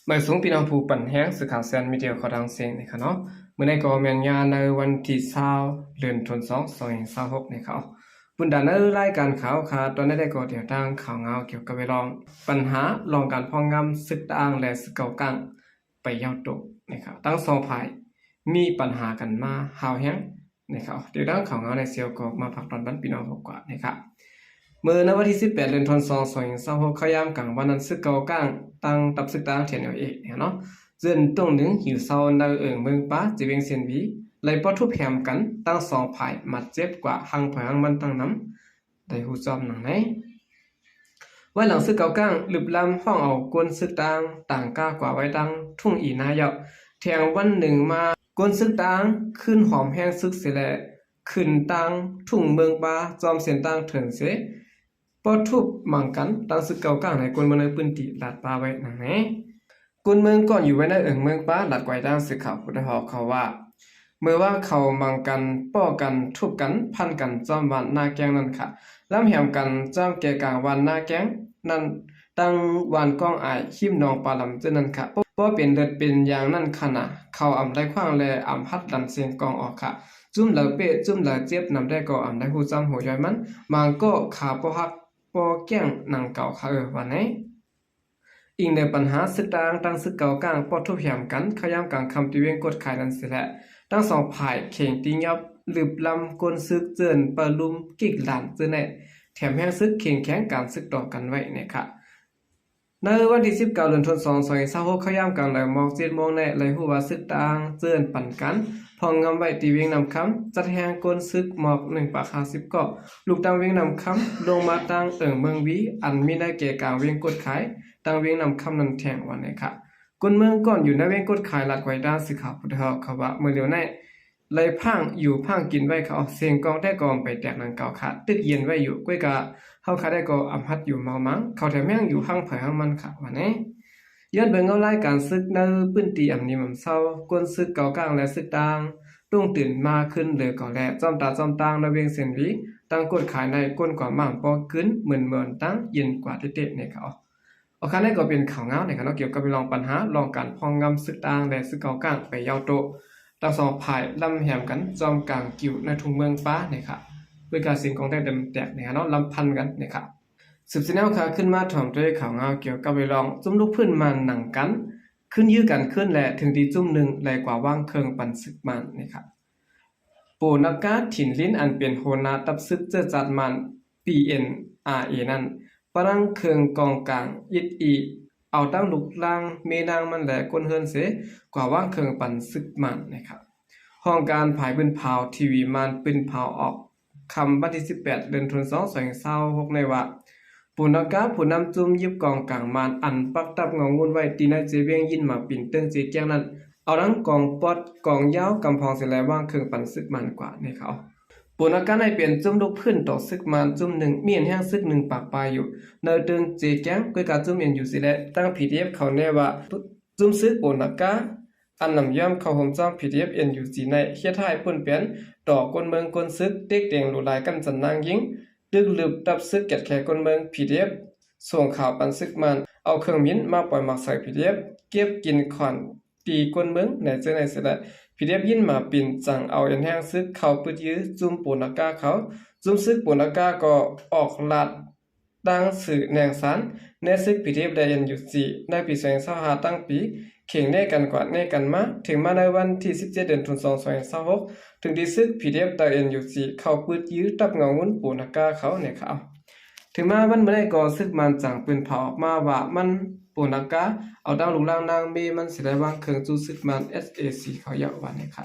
เมื่อสูงพี่น้องผู้ปั่นแห้งสื่อข่าวแซนมีเดียขอดังเสียงนะครับเนาะเมื่อในก็เมียนยาในวันที่20เดือนธันวาคม2026นะครับบุญดาในรายการข่าวค่ะตอนนี้ได้ก็เดี๋ยวตั้งข่าวเงาเกี่ยวกับเรื่องปัญหาลองการพองงำศึกต่างและศึกเก่ากังไปยาวตกนะครับทั้งสองฝ่ายมีปัญหากันมาหาวแห้งนะครับเดี๋ยวตั้งข่าวเงาในเซียวก็มาผักตอนบ้านพี่น้องกว่านะครับเมื่อในวันที่18เดือนธันวาคม2026ขยามกลางวันนั้นศึกเก่ากังตั้งตับศึกต่างเทียนเอาเองเนาะdân tông đứng hiểu sau nơi ở mương bá chỉ bên xiên ví lấy bó thuốc hẻm cắn tăng sòng phải mặt chép quả hăng phải hăng mân tăng nắm đầy hụt dòm nặng này với lòng sức cao căng lụp làm phong ẩu quân sức tàng ca quả vai tăng thung ỉ na dạo thèng vănหนึ่งมาquân sức tăngขึ้นหอมแห้งsứcเสียแหละขึ้นตังทุ่งเมืองปลาจอมเสียนตังเถิงเสปอทุบมังกันตังสึกเก่าก้างในกวนเมืองในปืนตีหลาดปลาไว้หนังไหนกุนเมืองก่อนอยู่ไว้ในเมืองป้าหลัดไว้ด้านสื่อข่าวพุทธหอกเขาว่าเมื่อว่าเขามังกันป้อกันทุบกันพันกันจอมวันหน้าแกงนั่นค่ะล้ำแหมกันจอมแก่กลางวันหน้าแกงนั่นตั้งวันก้องอายขิมนองปลาลำเจนั่นค่ะป้อเป็นเลือดเป็นอย่างนั่นขนาดเขาอ่ำได้ขว้างแลอ่ำพัดดันเสียงกองออกค่ะจุ่มเหลือเปะจุ่มเหลือเจ็บนำได้ก็อ่ำได้หูจำหัวย้อยมันมังก็ขาป้อฮักป้อแก้งหนังเก่าค่ะวันนี้อีกในปัญหาศึกต่างตั้งศึกเก่ากลางปอทุบยามกันขย้ำกลางคำตีเวงกดขายนั้นเสียแหละตั้งสองฝ่ายเข่งตียับหลืบลำกลซึกเจินปะลุมกิกหลานเจอแน่แถมแห้งซึกเข่งแข็งการซึกต่อกันไว้เนี่ยค่ะในวันที่19เดือนธันวาคม2026ขย้ำกลางไหลมอง7 โมงแน่ไหลหัวศึกต่างเจินปั่นกันพองงำไว้ตีเวงนำคำจัดแหงกลซึกหมอก1 ปาก50 เกาะลูกตังเวงนำคำลงมาตั้งเมืองวีอันมีได้แก่กลางเวงกดขายตั้งเวียงนำคำนันแทงวันนี้ค่ะกุนเมืองก่อนอยู่ในเวียงกดขายหลัดไว้ด้านสื่อข่าวพุทธเขาว่าเมื่อเดียวในเลยพังอยู่พังกินไว้เขาเสียงกองได้กองไปแตกนังเก่าค่ะตึกเย็นไว้อยู่ก้วยกะเขาขาได้ก็อำพัดอยู่เมามังเขาแถมแม่งอยู่ห้างเผยห้างมันค่ะวันนี้ย้อนเบิ่งเอารายการซึกในปื้นตีอำนี้มันเศร้ากวนซึกเก่ากลางและซึกต่างตุ้งตื่นมาขึ้นเลยก่อแลจอมตาจอมตางระเวียงเสียนวีตั้งกดขายในก้นกว่ามั่งปอขึ้นเหมือนตั้งเย็นกว่าเตะๆในเขาโอเคนี่ก็เป็นข่าวเงาในการเกี่ยวกับลองปัญหาลองการพองงำศึกต่างและศึกเก่ากลางไปยาวโตตั้งสองฝ่ายลำแหมกันจอมกลางกิ่วในทุ่งเมืองป้าเนี่ยค่ะด้วยการสิ่งของได้เต็มแตกเนี่ยเนาะลำพันกันเนี่ยค่ะสืบสิแนวค่ะขึ้นมาถ่อมด้วยข่าวเงาเกี่ยวกับลองจุ่มลูกพื้นมันหนังกันขึ้นยื้อกันขึ้นแหละถึงดีจุ่มหนึ่งแหลกว่าว่างเคิงปันศึกมันเนี่ยค่ะโปนักกาถิ่นลิ้นอันเป็นโหนาตับซึกเจอจัดมัน PNRA นั่นปรังเคืองกองกลางยิดอีเอาตั้งลุกล่างเมนางมันแหละก้นเฮินเสกว่าว่างเคืองปันซึกมันนะครับห้องการผายปืนเผาทีวีมันปืนเผาออกคำวันที่18เดือนธันวาคม2026ในว่าปุณกาผู้นำจุ่มยิบกองกลางมันอันปักตับเงางุนไว้ตีในเจเวียงยินมาปิ่นเติ้งเจแก้งนั้นเอาทั้งกองปอดกองยาวกำพองเสร็จแล้วว่างเคืองปันซึกมันกว่านี่เขาปุณกันให้เปลี่ยนจุ่มลูกพื้นต่อซึกมันจุ่มหนึ่งเมียนแห้งซึกหนึ่งปากปลายอยู่เนอตึงเจแก้งก้อยกาจุ่มเอ็นอยู่สิแลตั้ง PDF เขาแน่ว่าจุ่มซึกปุณกาอันนำย่ำเขาห่มจ้อม PDF เอ็นอยู่สิในเฮ็ดให้ปุ่นเปลี่ยนต่อกนเมืองกนซึกเด็กเตียงหลุลายกันจันนางยิงดึกลืบตับซึกแกะแขกนเมือง PDF ส่งข่าวปันซึกมันเอาเครื่องมิ้นมาปล่อยหมักใส่ PDF เก็บกินขอนตีกนเมืองในเจอในสิแลPDF ยินมาปิ่นจังเอาเอ็นแห้งซึกเขาปืดยื้อจุ่มปุณกาเขาจุ่มซึกปุณกาก็ออกลัดตั้งสื่อแนงสันในซึก PDF ได้ยันอยู่สี่ในปี2025ตั้งปีเข่งแน่กันกว่าแน่กันมาถึงมาในวันที่17เดือนธันวาคม2026ถึงดีซึก PDF ได้ยันอยู่สี่เขาปืดยื้อตับเงางุ้นปุณกาเขาเนี่ยเขาถึงมาวันเมื่อได้ก็ซึกมันจังปืนเผาออกมาว่ามันปุณกาเอาดาวลูกล่างนางเมมันสิได้วางเครื่องจูซึกมัน SAC เขาเยาวันนี้ค่ะ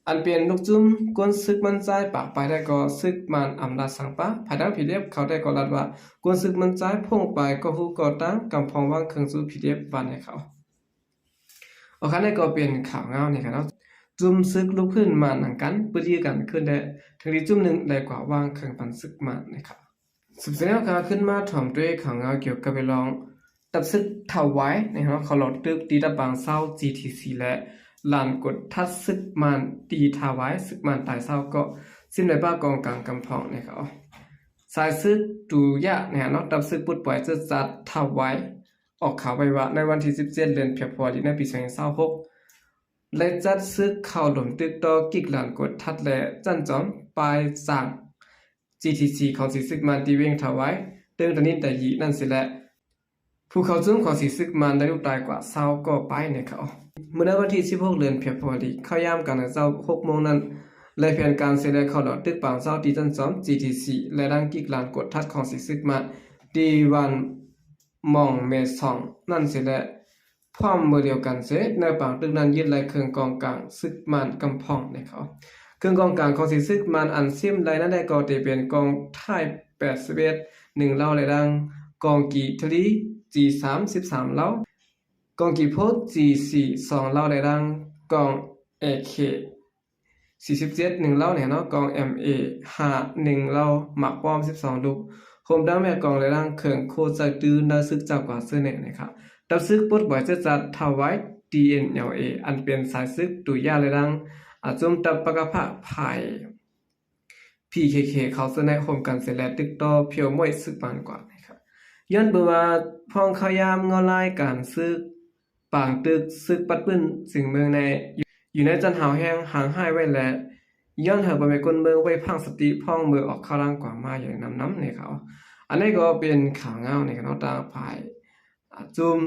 อันเปลี่ยนลูกจุ้มก้นซึกมันใจปากไปได้ก็ซึกมันอำนาจสังปะภายดัง PDF เขาได้ก็รัดว่าก้นซึกมันใจพุ่งไปก็ฮู้ก็ตั้งกำพองวางเครื่องจู PDF วันนี้เขาโอเคนี่ก็เป็นข่าวเงานี่ค่ะเนาะจุ้มซึกลุกขึ้นมาหนังกันปื้อกันขึ้นได้ถึงที่จุ้มหนึ่งได้กว่าวางเครื่องปันซึกมันนี่ค่ะสืบเสนอข่าวขึ้นมาถ่อมด้วยข่าวเงาเกี่ยวกับลองตับซึกเท่าไว้นะครับเขาหลอดตึกตีตะบางเศร้า GTC และลานกดทัดซึกมันตีทาไว้ซึกมันตายเศร้าก็สิ้นในบ้ากองกลางกำพองนะครับสายซึกตูยะเนี่ยเนาะตับซึกปุดปล่อยจะจัดเท่าไว้ ออกข่าวไว้ว่าในวันที่17เดือนพฤษภาคมในปี2026และจัดซึกเข้าหลุมตึกต่อกิกหลานกดทัดและจันจอมปลายสร้าง GTC ของสีซึกมันที่เวงถวายตึงตอนนี้แต่ยีนั่นสิแหละผู้เข้าจุ่มของสีซึกมันได้ลูกตายกว่า20ก็ไปในเขาเมื่อในวันที่16เดือนพฤษภาคมเข้ายามกันในเช้า6โมงนั้นและแผนการเสด็จเข้าดอดตึกปางเช้าที่จันจอม GTC และดังกิกหลานกดทัดของสีซึกมันดีวันมองเมซองนั่นสิแหละพร้อมมือเดียวกันเสในปางตึกนั้นยึดไหลเครื่องกองกลางซึกมันกำพองในเขาเครื่องกองกลางของสีซึกมันอันซิมไหลนั้นได้ก่อติเป็นกองท้าย81 1เล่าและดังกองกีทลี G3 13เล่ากองกีโพส G4 2เล่าและดังกอง AK 47 1เล่าเนี่ยเนาะกอง MA 5 1เล่าหมักป้อม12ลูกโคมดังแม่กองและดังเครื่องโคใจตื้อนาซึกเจ้ากว่าเสื้อเนนะครับดับซึกปดบ่อยจะจัดถวาย DNLA อันเป็นสายซึกตุยาและดังอาจุมตับปะกะพะภาย PKK เขาเสนอโคมกันเสร็จแล้วตึกต่อเพียวมวยซึกมันกว่านะครับย้อนเบว่าพองขยามเงาลายการซึกปางตึกซึกปัดปื้นสิ่งเมืองในอยู่ในจันหาวแห้งห่างหายไว้และย้อนเถอะบ่แม่นคนเมืองไว้พังสติพ่องมือออกเข้าร่างกว่ามาอย่างน้ำเนี่ยเขาอันนี้ก็เป็นข่าวเงาในคณะตาภายจุม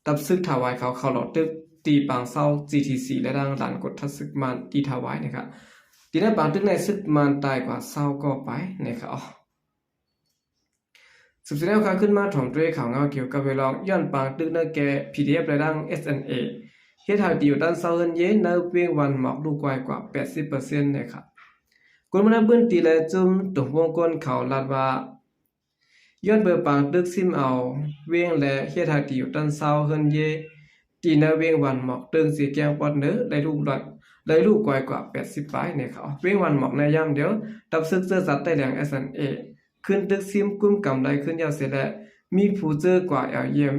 ตับซึกถวายเขาหลอดตึกตีปางเศร้า GTC และดังหลานกดทัศซึกมันตีถวายนะครับทีนั้นปางตึกในซึกมันตายกว่า20ก็ไปนะครับสุดท้ายแล้วขึ้นมาถ่อมด้วยข่าวเงาเกี่ยวกับเวลาย้อนปางตึกในแก่ PDF และดัง SNA เฮ็ดให้อยู่ด้านเซาเฮินเยในเวียงวันหมอกดูกว่า 80% นะครับคนมันเบิ่นตีและจุ่มตรงวงกลเขาลาดว่าย้อนเบอร์ปางตึกซิมเอาเวียงและเฮ็ดให้อยู่ด้านเซาเฮินเยตีในเวียงวันหมอกตึงสีแกงปอดเนื้อได้รูปได้ลูกกว่า80ปลายเนี่ยเขาเว้งวันหมอกในย่ำเดียวดับซึกเจอสัตว์ใต้แหลง SNA ขึ้นตึกซิมกุ้มกำไดขึ้นยาวเสียและมีผู้เจอกว่าเยี่ยม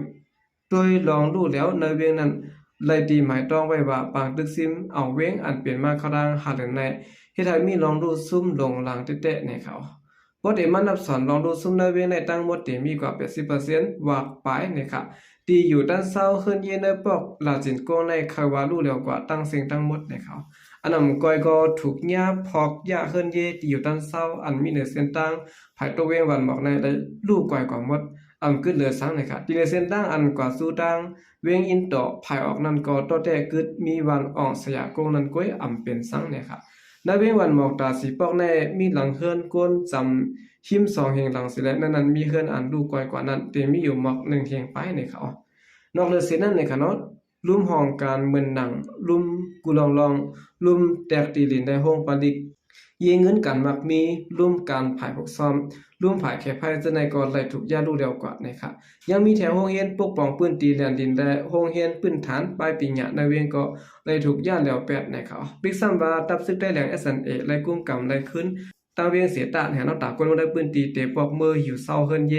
โดยลองดูแล้วในเวียงนั้นเลยดีหมายต้องไว้ว่าปางตึกซิมเอาเว้งอันเปลี่ยนมาเข้าดังหาเหลืองในเฮ็ดให้มีลองดูซุ่มลงหลังเตะๆในเขาบ่ได้มันนับสอนลองดูซุ่มในเวียงในตั้งหมดที่มีกว่า 80% ว่าปลายนะครับตีอยู่ด้านเศร้าขึ้นเย็นในปอกลาจินโกในคาวารู้แล้วกว่าตั้งเสียงตั้งหมดในเขาอันนั้นก้อยก็ถูกหญ้าพอกหญ้าขึ้นเยตีอยู่ด้านเศร้าอันมีเหนือเส้นตั้งภายตัวเวงวันหมอกในได้ลูกก้อยกว่าหมดขึ้นเหลือสังนะครับตีในเส้นตั้งอันกว่าสู้ตั้งเวงอินต่อภายออกนั้นก็ต่อแต่กึดมีวันออกสยากงนั้นก้อยเป็นสังนะครับในเวงวันหมอกตาสีปอกในมีหลังเฮือนก้นจำหิม2เฮงหลังสิและนั้นมีเฮือนอันลูกก้อยกว่านั้นแต่มีอยู่หมอก1เฮงไปในเขานอกเลยเสนั้นในขณะลุ่มห้องการเมืองหนังลุ่มกุลองลุ่มแตกตีลินได้ห้องปาลิกเยเงินกันมักมีลุ่มการผายพกซ้อมลุ่มผายแค่ภัยจะในก่อนไหลถูกย่าดูเร็วกว่านะครับยังมีแถวห้องเฮียนปกป้องปืนตีแดนดินได้ห้องเฮียนปืนฐานปลายปีหยะในเวียงก็ไหลถูกย่าแล้ว8นะครับบิ๊กซัมว่าตับซึกได้แหลง SNA ไหลกุ้มกำไหลขึ้นตาเวียงเสียตาแห่นตากคนได้ปืนตีเตะปอกมือหิวเศร้าเฮินเย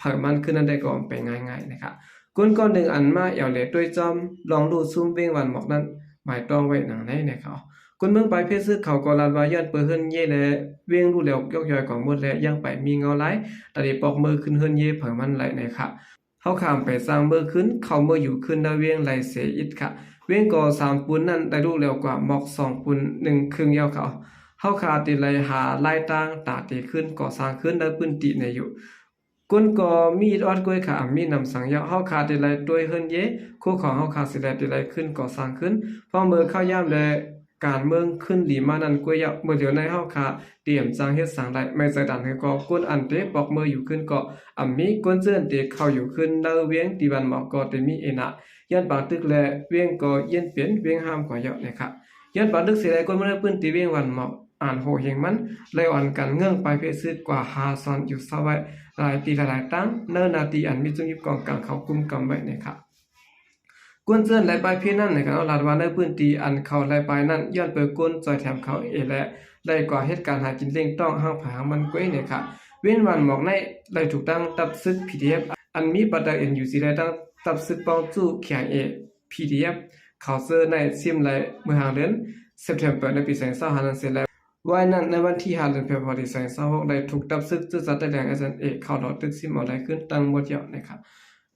ผายมันขึ้นนั้นได้ก่อนไปง่ายๆนะครับก้อนหนึ่งอันมาเอวเหล็ด้วยจอมลองดูซุ่มเว้งวันหมอกนั้นหมายต้องไว้หนังในเขาคนเมืองไปเพศซึกเขาก็ลานวายันเปิดเฮิรนเย่และเว้งรู้แล้วยกย่อยของหมดและยังไปมีเงาไหลแต่ได้ปอกมือขึ้นเฮิรนเย่เผยมันไหลในค่ะเขาข้ามไปสร้างมือขึ้นเขามืออยู่ขึ้นได้เว้งไหลเสียอิดค่ะเว้งก่อ3ปูนนั้นได้รู้แล้วกว่าหมอก2ปูน1ครึ่งยาวเขาขาตีไหลหาไล่ตั้งตาตีขึ้นก่อสร้างขึ้นได้ปืนติในอยู่กุนก็มีออดกวยขามีนำสังยาเฮาขาดได้ด้วยเฮิรนเยคู่ของเฮาขาสิได้ได้ขึ้นก่อสร้างขึ้นพอเมื่อเข้ายามและการเมืองขึ้นหลีมานั้นกวยยะเมื่อเดี๋ยวในเฮาขาเตรียมสร้างเฮ็ดสร้างได้ไม่ใจดันให้ก็กุนอันเตปอกมืออยู่ขึ้นก็มีกุนเจิ้นเตเข้าอยู่ขึ้นเนเวียงตีบันหมอกก็ได้มีเอนะยันปางตึกและเวียงก็เย็นเปลี่ยนเวียงห้ามกว่าเยอะนะครับยันปางตึกสิได้กุนบ่ได้ปื้นตีเวียงวันหมอกอ่านโหเฮงมันเลยอ่อนกันเงื่องไปเพศซึกกว่า5ซอนอยู่ซะไว้หลายตีหลายตั้งเนินนาทีอันมีจุดยิบกองกลางเขากุมกำไว้นะครับกวนเจิ้นไหลไปพี่นั่นนะครับเอาลาดว่าในพื้นที่อันเขาไหลไปนั่นย้อนเปิดก้นจอยแถมเขาและได้กว่าเหตุการณ์หากินเล่งต้องห้างผามันก้อยนะครับเว้นวันหมอกในได้ถูกตั้งตับซึก PDF อันมีปัตตา NUC ได้ตั้งตับซึกปองจู้เขียงPDF เขาเซอร์ในซิมไหลเมื่อหางเดือน September ในปี2025นั้นเสร็จแล้ว วันนั้นในวันที่5เดือนเฟบรุย26ได้ถูกตับซึกซื่อสัตย์แดง SNA เข้าดอกตึกซิมเอาได้ขึ้นตั้งหมดเยอะนะครับ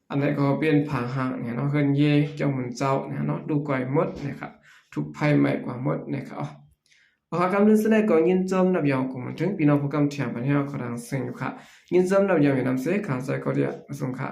อันนี้ก็เป็นผาหางเนี่ยเนาะเฮินเยเจ้าหมุนเจ้าเนี่ยเนาะดูก่อยหมดนะครับถูกภัยใหม่กว่าหมดนะครับพอกำลังแสดงก็ยินจมนับยาวกูมันถึงพี่น้องผู้กำเทียมปัญญาขอดังเสียงอยู่ค่ะยินจมนับยาวอยู่นำเสกขาใส่ก็เดียมาส่งค่ะ